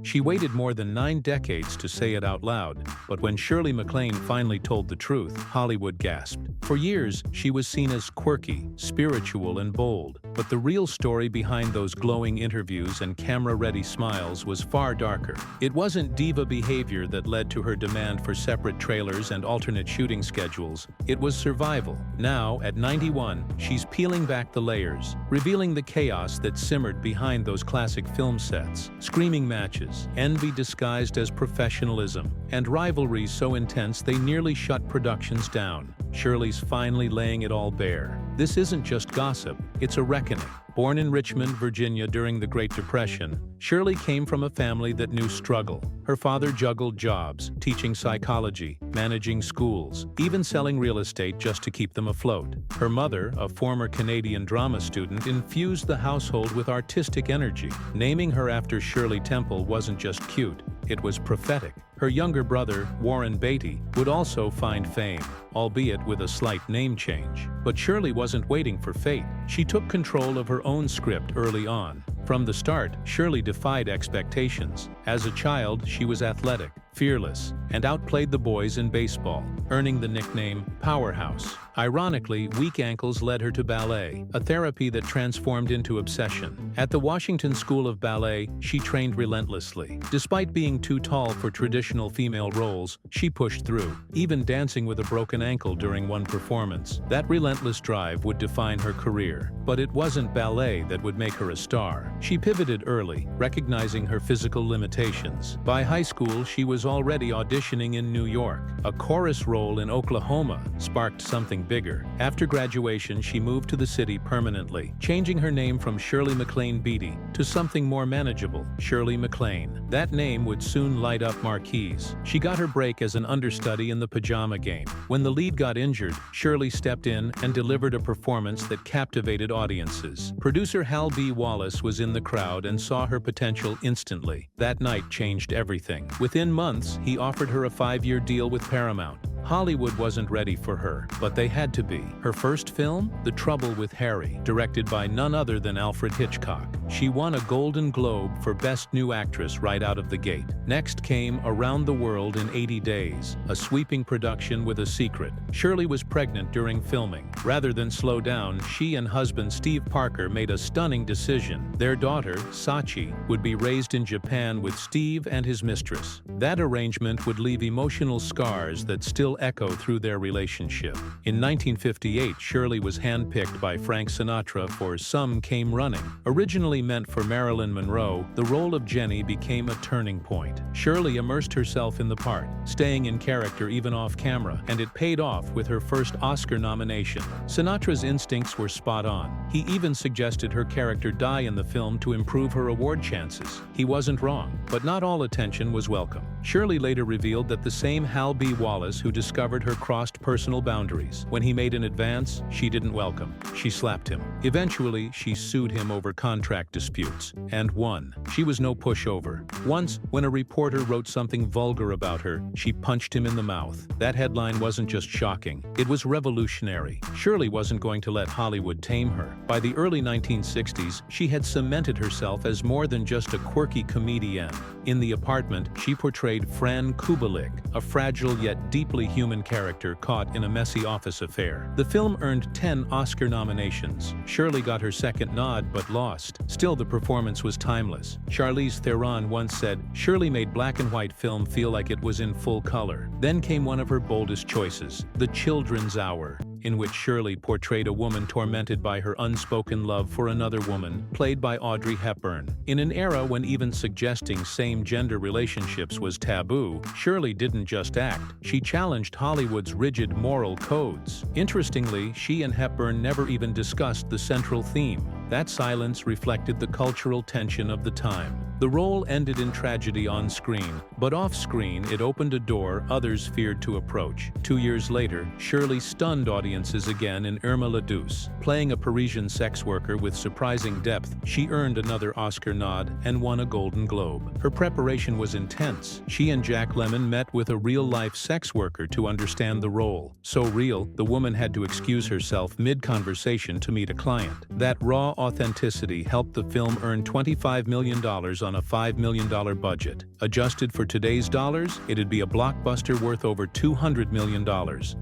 She waited more than 9 decades to say it out loud, but when Shirley MacLaine finally told the truth, Hollywood gasped. For years, she was seen as quirky, spiritual, and bold, but the real story behind those glowing interviews and camera-ready smiles was far darker. It wasn't diva behavior that led to her demand for separate trailers and alternate shooting schedules. It was survival. Now, at 91, she's peeling back the layers, revealing the chaos that simmered behind those classic film sets. Screaming matches, envy disguised as professionalism, and rivalries so intense they nearly shut productions down. Shirley's finally laying it all bare. This isn't just gossip, it's a reckoning. Born in Richmond, Virginia during the Great Depression, Shirley came from a family that knew struggle. Her father juggled jobs, teaching psychology, managing schools, even selling real estate just to keep them afloat. Her mother, a former Canadian drama student, infused the household with artistic energy. Naming her after Shirley Temple wasn't just cute, it was prophetic. Her younger brother, Warren Beatty, would also find fame, albeit with a slight name change. But Shirley wasn't waiting for fate. She took control of her own script early on. From the start, Shirley defied expectations. As a child, she was athletic, fearless, and outplayed the boys in baseball, earning the nickname Powerhouse. Ironically, weak ankles led her to ballet, a therapy that transformed into obsession. At the Washington School of Ballet, she trained relentlessly. Despite being too tall for traditional female roles, she pushed through, even dancing with a broken ankle during one performance. That relentless drive would define her career. But it wasn't ballet that would make her a star. She pivoted early, recognizing her physical limitations. By high school, she was already auditioning in New York. A chorus role in Oklahoma sparked something bigger. After graduation, she moved to the city permanently, changing her name from Shirley MacLaine Beatty to something more manageable, Shirley MacLaine. That name would soon light up marquees. She got her break as an understudy in The Pajama Game. When the lead got injured, Shirley stepped in and delivered a performance that captivated audiences. Producer Hal B. Wallace was in the crowd and saw her potential instantly. That night changed everything. Within months, he offered her a 5-year deal with Paramount. Hollywood wasn't ready for her, but they had to be. Her first film, The Trouble with Harry, directed by none other than Alfred Hitchcock. She won a Golden Globe for Best New Actress right out of the gate. Next came Around the World in 80 Days, a sweeping production with a secret. Shirley was pregnant during filming. Rather than slow down, she and husband Steve Parker made a stunning decision. Their daughter, Sachi, would be raised in Japan with Steve and his mistress. That arrangement would leave emotional scars that still echo through their relationship. In 1958, Shirley was handpicked by Frank Sinatra for Some Came Running. Originally meant for Marilyn Monroe, the role of Jenny became a turning point. Shirley immersed herself in the part, staying in character even off camera, and it paid off with her first Oscar nomination. Sinatra's instincts were spot on. He even suggested her character die in the film to improve her award chances. He wasn't wrong, but not all attention was welcome. Shirley later revealed that the same Hal B. Wallace who discovered her crossed personal boundaries. When he made an advance, she didn't welcome. She slapped him. Eventually, she sued him over contract disputes, and won. She was no pushover. Once, when a reporter wrote something vulgar about her, she punched him in the mouth. That headline wasn't just shocking, it was revolutionary. Shirley wasn't going to let Hollywood tame her. By the early 1960s, she had cemented herself as more than just a quirky comedian. In The Apartment, she portrayed Fran Kubelik, a fragile yet deeply human character caught in a messy office affair. The film earned 10 Oscar nominations. Shirley got her second nod but lost. Still, the performance was timeless. Charlize Theron once said, "Shirley made black and white film feel like it was in full color." Then came one of her boldest choices, The Children's Hour, in which Shirley portrayed a woman tormented by her unspoken love for another woman, played by Audrey Hepburn. In an era when even suggesting same-gender relationships was taboo, Shirley didn't just act, she challenged Hollywood's rigid moral codes. Interestingly, she and Hepburn never even discussed the central theme. That silence reflected the cultural tension of the time. The role ended in tragedy on screen, but off-screen it opened a door others feared to approach. 2 years later, Shirley stunned audiences again in Irma la Douce. Playing a Parisian sex worker with surprising depth, she earned another Oscar nod and won a Golden Globe. Her preparation was intense. She and Jack Lemmon met with a real-life sex worker to understand the role. So real, the woman had to excuse herself mid-conversation to meet a client. That raw authenticity helped the film earn $25 million on on a $5 million budget. Adjusted for today's dollars, it'd be a blockbuster worth over $200 million.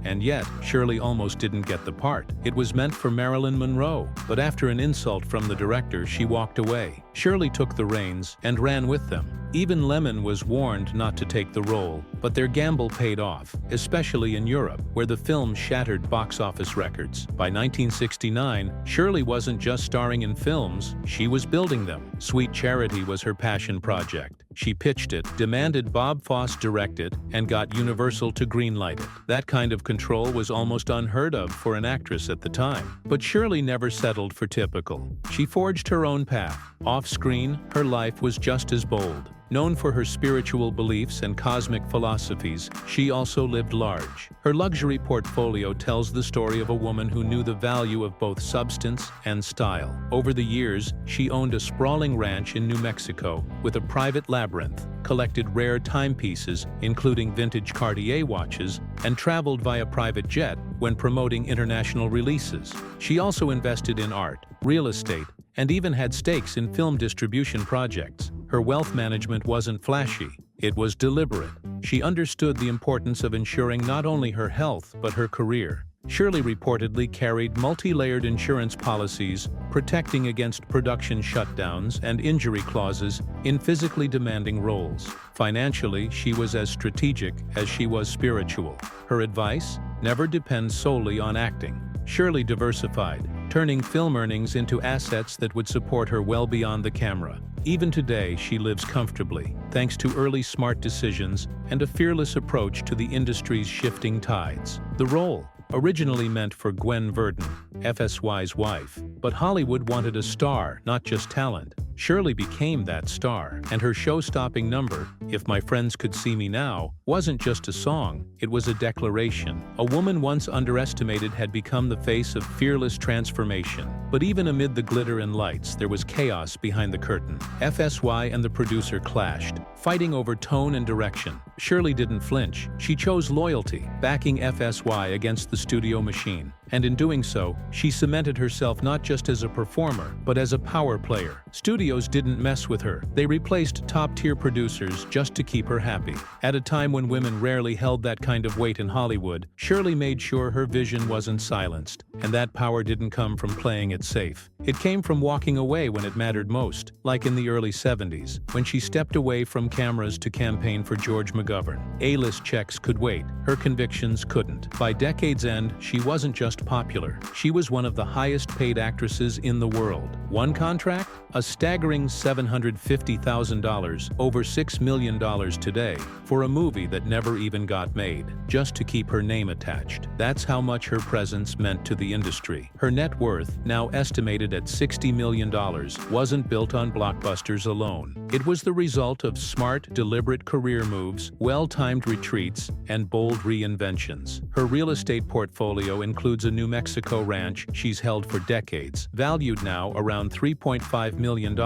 And yet, Shirley almost didn't get the part. It was meant for Marilyn Monroe, but after an insult from the director, she walked away. Shirley took the reins and ran with them. Even Lemon was warned not to take the role, but their gamble paid off, especially in Europe, where the film shattered box office records. By 1969, Shirley wasn't just starring in films, she was building them. Sweet Charity was her passion project. She pitched it, demanded Bob Fosse direct it, and got Universal to greenlight it. That kind of control was almost unheard of for an actress at the time. But Shirley never settled for typical. She forged her own path. Off-screen, her life was just as bold. Known for her spiritual beliefs and cosmic philosophies, she also lived large. Her luxury portfolio tells the story of a woman who knew the value of both substance and style. Over the years, she owned a sprawling ranch in New Mexico with a private labyrinth, collected rare timepieces, including vintage Cartier watches, and traveled via private jet when promoting international releases. She also invested in art, real estate, and even had stakes in film distribution projects. Her wealth management wasn't flashy, it was deliberate. She understood the importance of ensuring not only her health but her career. Shirley reportedly carried multi-layered insurance policies, protecting against production shutdowns and injury clauses in physically demanding roles. Financially, she was as strategic as she was spiritual. Her advice? Never depend solely on acting. Shirley diversified, turning film earnings into assets that would support her well beyond the camera. Even today, she lives comfortably, thanks to early smart decisions and a fearless approach to the industry's shifting tides. The role, originally meant for Gwen Verdon, FSY's wife, but Hollywood wanted a star, not just talent. Shirley became that star, and her show-stopping number, If My Friends Could See Me Now, wasn't just a song, it was a declaration. A woman once underestimated had become the face of fearless transformation. But even amid the glitter and lights, there was chaos behind the curtain. FSY and the producer clashed, fighting over tone and direction. Shirley didn't flinch. She chose loyalty, backing FSY against the studio machine. And in doing so, she cemented herself not just as a performer, but as a power player. Studios didn't mess with her. They replaced top-tier producers just to keep her happy. At a time when women rarely held that kind of weight in Hollywood, Shirley made sure her vision wasn't silenced. And that power didn't come from playing it safe. It came from walking away when it mattered most, like in the early 70s, when she stepped away from cameras to campaign for George McGovern. A-list checks could wait, her convictions couldn't. By decade's end, she wasn't just popular. She was one of the highest-paid actresses in the world. One contract? A staggering $750,000, over $6 million today, for a movie that never even got made, just to keep her name attached. That's how much her presence meant to the industry. Her net worth, now estimated at $60 million, wasn't built on blockbusters alone. It was the result of smart, deliberate career moves, well-timed retreats, and bold reinventions. Her real estate portfolio includes a New Mexico ranch she's held for decades, valued now around $3.5 million,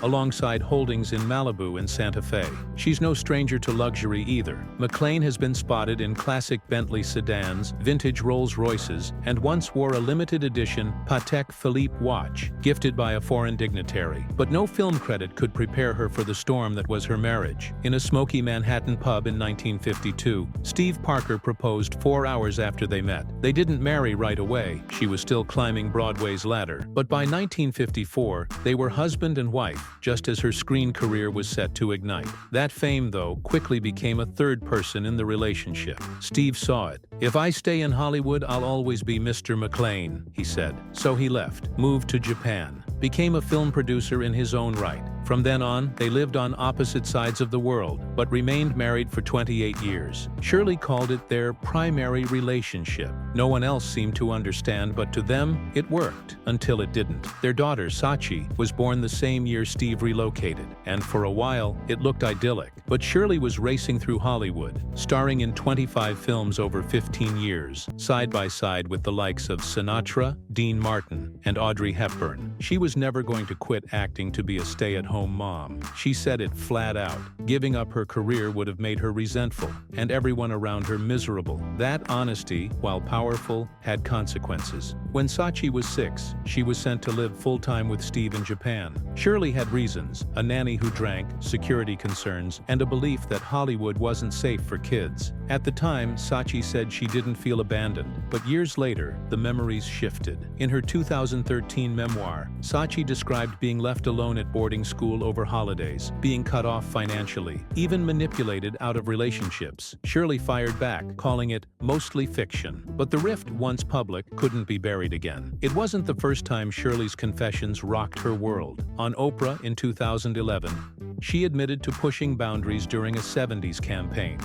alongside holdings in Malibu and Santa Fe. She's no stranger to luxury either. MacLaine has been spotted in classic Bentley sedans, vintage Rolls-Royces, and once wore a limited edition Patek Philippe watch, gifted by a foreign dignitary. But no film credit could prepare her for the storm that was her marriage. In a smoky Manhattan pub in 1952, Steve Parker proposed 4 hours after they met. They didn't marry right away. She was still climbing Broadway's ladder. But by 1954, they were husband and wife, just as her screen career was set to ignite. That fame, though, quickly became a third person in the relationship. Steve saw it. "If I stay in Hollywood, I'll always be Mr. MacLaine," he said. So he left, moved to Japan, became a film producer in his own right. From then on, they lived on opposite sides of the world, but remained married for 28 years. Shirley called it their primary relationship. No one else seemed to understand, but to them, it worked, until it didn't. Their daughter, Sachi, was born the same year Steve relocated, and for a while, it looked idyllic. But Shirley was racing through Hollywood, starring in 25 films over 15 years, side by side with the likes of Sinatra, Dean Martin, and Audrey Hepburn. She was never going to quit acting to be a stay-at-home stay-at-home mom. She said it flat out. Giving up her career would have made her resentful, and everyone around her miserable. That honesty, while powerful, had consequences. When Sachi was 6, she was sent to live full-time with Steve in Japan. Shirley had reasons: a nanny who drank, security concerns, and a belief that Hollywood wasn't safe for kids. At the time, Sachi said she didn't feel abandoned, but years later, the memories shifted. In her 2013 memoir, Sachi described being left alone at boarding school over holidays, being cut off financially, even manipulated out of relationships. Shirley fired back, calling it mostly fiction. But the rift, once public, couldn't be buried again. It wasn't the first time Shirley's confessions rocked her world. On Oprah in 2011, she admitted to pushing boundaries during a '70s campaign.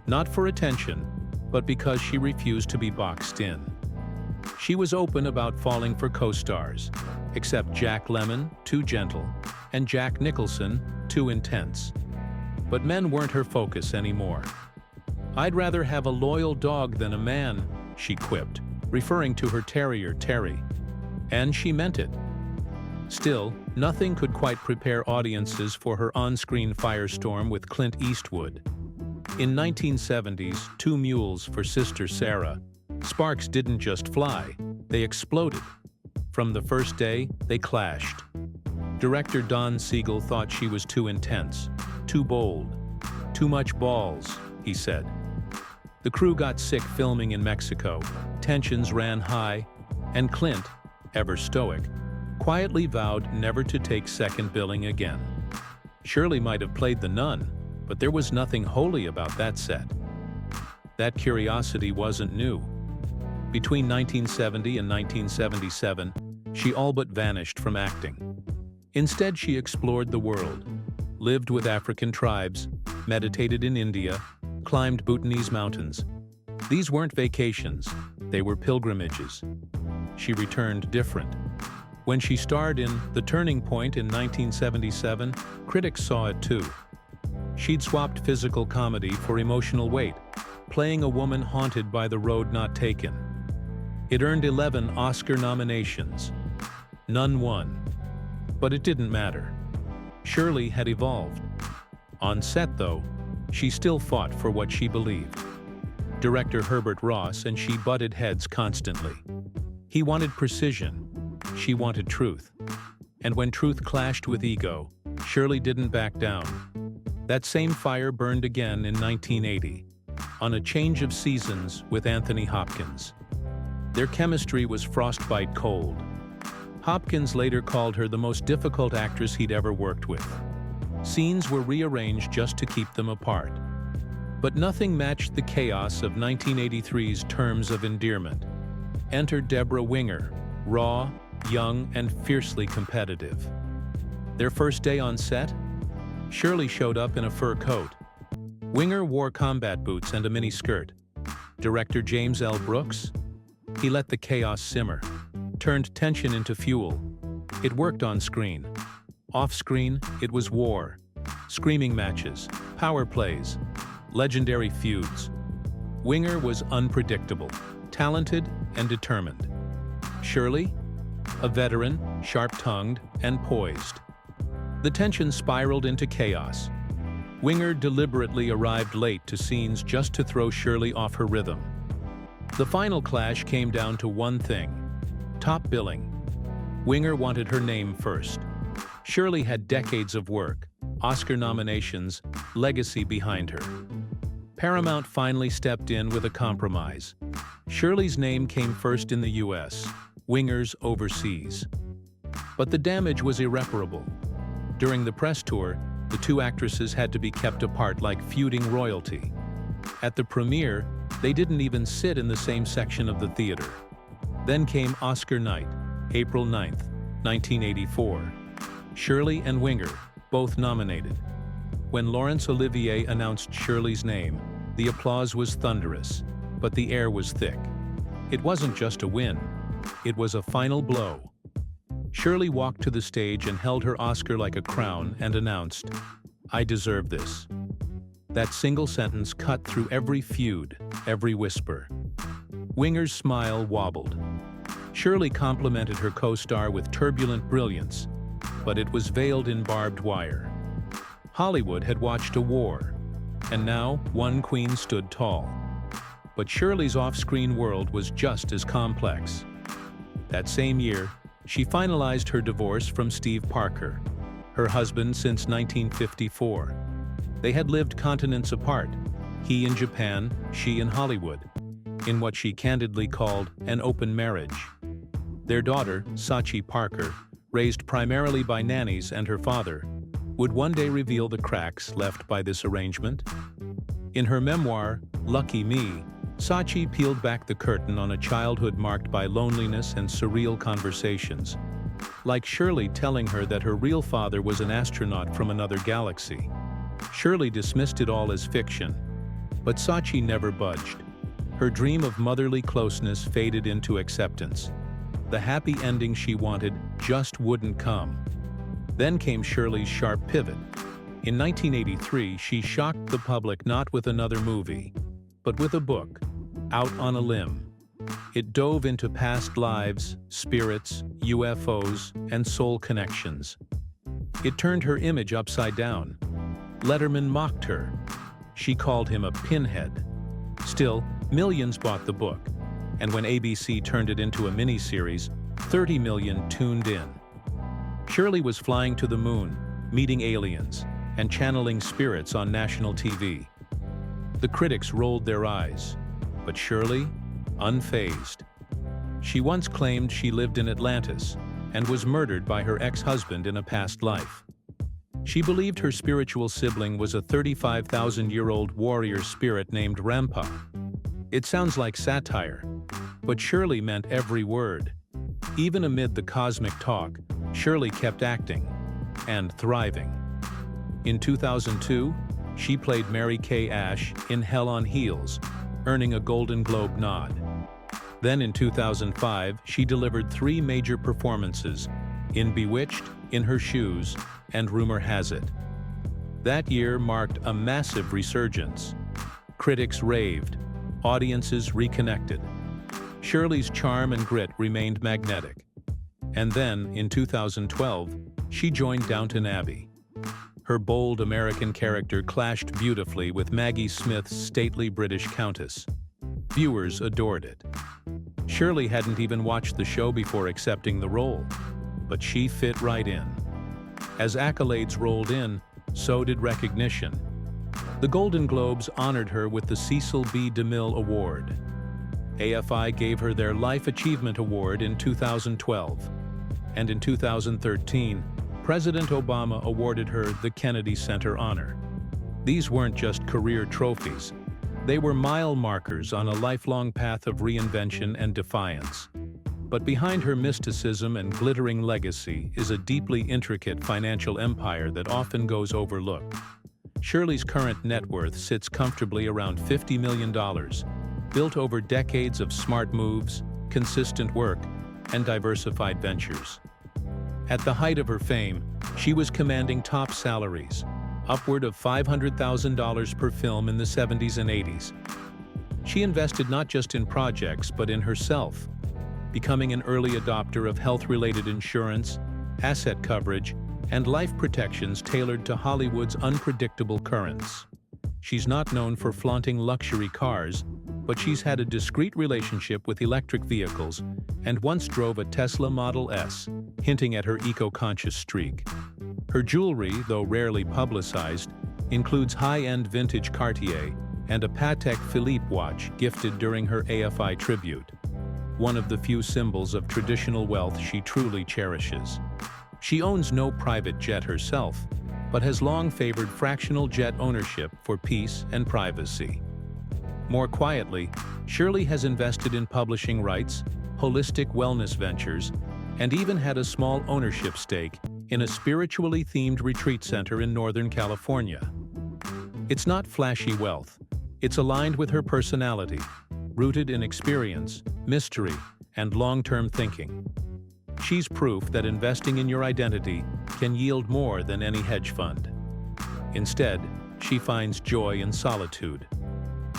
Not for attention, but because she refused to be boxed in. She was open about falling for co-stars, except Jack Lemmon, too gentle, and Jack Nicholson, too intense. But men weren't her focus anymore. "I'd rather have a loyal dog than a man," she quipped, referring to her terrier Terry. And she meant it. Still, nothing could quite prepare audiences for her on-screen firestorm with Clint Eastwood. In 1970's Two Mules for Sister Sarah, sparks didn't just fly, they exploded. From the first day, they clashed. Director Don Siegel thought she was too intense, too bold, too much balls, he said. The crew got sick filming in Mexico, tensions ran high, and Clint, ever stoic, quietly vowed never to take second billing again. Shirley might have played the nun, but there was nothing holy about that set. That curiosity wasn't new. Between 1970 and 1977, she all but vanished from acting. Instead, she explored the world, lived with African tribes, meditated in India, climbed Bhutanese mountains. These weren't vacations, they were pilgrimages. She returned different. When she starred in The Turning Point in 1977, critics saw it too. She'd swapped physical comedy for emotional weight, playing a woman haunted by the road not taken. It earned 11 Oscar nominations. None won. But it didn't matter. Shirley had evolved. On set, though, she still fought for what she believed. Director Herbert Ross and she butted heads constantly. He wanted precision. She wanted truth. And when truth clashed with ego, Shirley didn't back down. That same fire burned again in 1980, on A Change of Seasons with Anthony Hopkins. Their chemistry was frostbite cold. Hopkins later called her the most difficult actress he'd ever worked with. Scenes were rearranged just to keep them apart. But nothing matched the chaos of 1983's Terms of Endearment. Enter Deborah Winger, raw, young, and fiercely competitive. Their first day on set? Shirley showed up in a fur coat. Winger wore combat boots and a mini-skirt. Director James L. Brooks? He let the chaos simmer, turned tension into fuel. It worked on screen. Off-screen, it was war. Screaming matches, power plays, legendary feuds. Winger was unpredictable, talented, and determined. Shirley? A veteran, sharp-tongued, and poised. The tension spiraled into chaos. Winger deliberately arrived late to scenes just to throw Shirley off her rhythm. The final clash came down to one thing: top billing. Winger wanted her name first. Shirley had decades of work, Oscar nominations, legacy behind her. Paramount finally stepped in with a compromise. Shirley's name came first in the US, Winger's overseas. But the damage was irreparable. During the press tour, the two actresses had to be kept apart like feuding royalty. At the premiere, they didn't even sit in the same section of the theater. Then came Oscar night, April 9th, 1984. Shirley and Winger, both nominated. When Laurence Olivier announced Shirley's name, the applause was thunderous, but the air was thick. It wasn't just a win, it was a final blow. Shirley walked to the stage and held her Oscar like a crown and announced, "I deserve this." That single sentence cut through every feud, every whisper. Winger's smile wobbled. Shirley complimented her co-star with turbulent brilliance. but it was veiled in barbed wire. Hollywood had watched a war, and now one queen stood tall. But Shirley's off-screen world was just as complex. That same year, she finalized her divorce from Steve Parker, her husband since 1954. They had lived continents apart, he in Japan, she in Hollywood, in what she candidly called an open marriage. Their daughter, Sachi Parker, raised primarily by nannies and her father, would one day reveal the cracks left by this arrangement. In her memoir, Lucky Me, Sachi peeled back the curtain on a childhood marked by loneliness and surreal conversations, like Shirley telling her that her real father was an astronaut from another galaxy. Shirley dismissed it all as fiction, but Sachi never budged. Her dream of motherly closeness faded into acceptance. The happy ending she wanted just wouldn't come. Then came Shirley's sharp pivot. In 1983, she shocked the public not with another movie, but with a book, Out on a Limb. It dove into past lives, spirits, UFOs, and soul connections. It turned her image upside down. Letterman mocked her. She called him a pinhead. Still, millions bought the book, and when ABC turned it into a miniseries, 30 million tuned in. Shirley was flying to the moon, meeting aliens, and channeling spirits on national TV. The critics rolled their eyes, but Shirley, unfazed. She once claimed she lived in Atlantis and was murdered by her ex-husband in a past life. She believed her spiritual sibling was a 35,000-year-old warrior spirit named Rampa. It sounds like satire, but Shirley meant every word. Even amid the cosmic talk, Shirley kept acting and thriving. In 2002, she played Mary Kay Ash in Hell on Heels, earning a Golden Globe nod. Then in 2005, she delivered 3 major performances in Bewitched, In Her Shoes, and Rumor Has It. That year marked a massive resurgence. Critics raved, audiences reconnected. Shirley's charm and grit remained magnetic. And then, in 2012, she joined Downton Abbey. Her bold American character clashed beautifully with Maggie Smith's stately British countess. Viewers adored it. Shirley hadn't even watched the show before accepting the role, but she fit right in. As accolades rolled in, so did recognition. The Golden Globes honored her with the Cecil B. DeMille Award. AFI gave her their Life Achievement Award in 2012. And in 2013, President Obama awarded her the Kennedy Center Honor. These weren't just career trophies. They were mile markers on a lifelong path of reinvention and defiance. But behind her mysticism and glittering legacy is a deeply intricate financial empire that often goes overlooked. Shirley's current net worth sits comfortably around $50 million, built over decades of smart moves, consistent work, and diversified ventures. At the height of her fame, she was commanding top salaries, upward of $500,000 per film in the 70s and 80s. She invested not just in projects but in herself, becoming an early adopter of health-related insurance, asset coverage, and life protections tailored to Hollywood's unpredictable currents. She's not known for flaunting luxury cars, but she's had a discreet relationship with electric vehicles and once drove a Tesla Model S, hinting at her eco-conscious streak. Her jewelry, though rarely publicized, includes high-end vintage Cartier and a Patek Philippe watch gifted during her AFI tribute, one of the few symbols of traditional wealth she truly cherishes. She owns no private jet herself, but has long favored fractional jet ownership for peace and privacy. More quietly, Shirley has invested in publishing rights, holistic wellness ventures, and even had a small ownership stake in a spiritually themed retreat center in Northern California. It's not flashy wealth. It's aligned with her personality, rooted in experience, mystery, and long-term thinking. She's proof that investing in your identity can yield more than any hedge fund. Instead, she finds joy in solitude.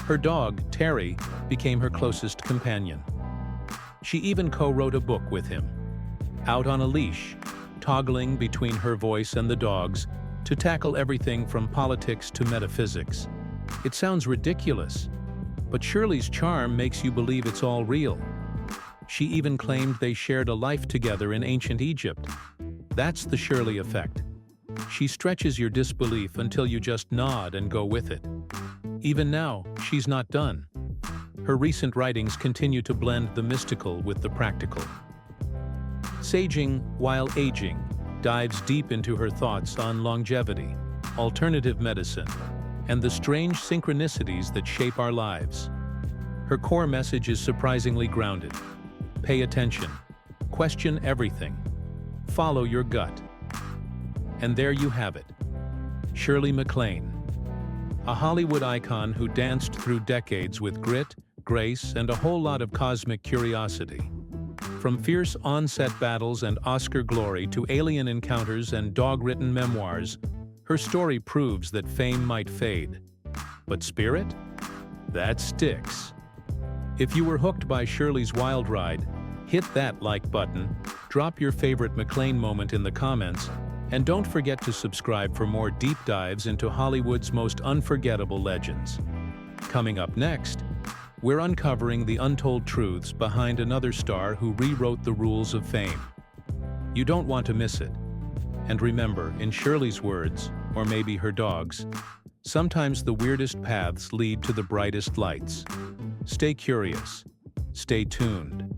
Her dog, Terry, became her closest companion. She even co-wrote a book with him, Out on a Leash, toggling between her voice and the dog's to tackle everything from politics to metaphysics. It sounds ridiculous, but Shirley's charm makes you believe it's all real. She even claimed they shared a life together in ancient Egypt. That's the Shirley effect. She stretches your disbelief until you just nod and go with it. Even now, she's not done. Her recent writings continue to blend the mystical with the practical. Saging While Aging dives deep into her thoughts on longevity, alternative medicine, and the strange synchronicities that shape our lives. Her core message is surprisingly grounded. Pay attention. Question everything. Follow your gut. And there you have it. Shirley MacLaine. A Hollywood icon who danced through decades with grit, grace, and a whole lot of cosmic curiosity. From fierce on-set battles and Oscar glory to alien encounters and dog-written memoirs, her story proves that fame might fade. But spirit? That sticks. If you were hooked by Shirley's wild ride, hit that like button, drop your favorite MacLaine moment in the comments, and don't forget to subscribe for more deep dives into Hollywood's most unforgettable legends. Coming up next, we're uncovering the untold truths behind another star who rewrote the rules of fame. You don't want to miss it. And remember, in Shirley's words, or maybe her dog's, sometimes the weirdest paths lead to the brightest lights. Stay curious. Stay tuned.